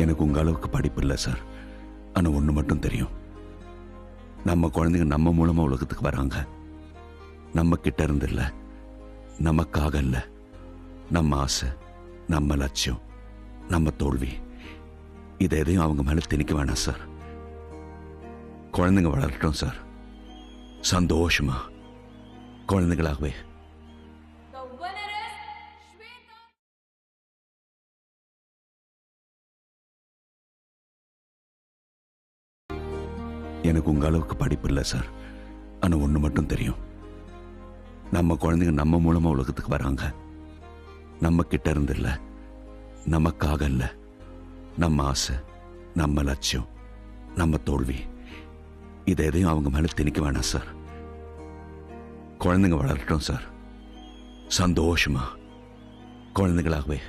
எனக்கு உங்க அளவுக்கு படிப்பு இல்லை சார். ஆனா ஒண்ணு மட்டும் தெரியும். நம்ம குழந்தைங்க நம்ம மூலமா உலகத்துக்கு வராங்க. நம்ம கிட்ட இருந்து இல்ல, நமக்காக இல்ல. நம்ம ஆசை, நம்ம லட்சியம், நம்ம தோல்வி, இதை எதையும் அவங்க மேல திணிக்க வேணாம் சார். குழந்தைங்க வளரட்டும் சார், சந்தோஷமா குழந்தைங்களாகவே. எனக்கு உங்க அளவுக்கு படிப்பு இல்லை சார். ஆனா ஒண்ணு மட்டும் தெரியும். நம்ம குழந்தைங்க நம்ம மூலமா உலகத்துக்கு வராங்க. நம்ம கிட்ட இருந்து இல்ல, நமக்காக இல்ல. நம்ம ஆசை, நம்ம லட்சியம், நம்ம தோல்வி, இதை எதையும் அவங்க மேல திணிக்க வேணாம் சார். குழந்தைங்க வளரட்டும் சார், சந்தோஷமா குழந்தைங்களாகவே.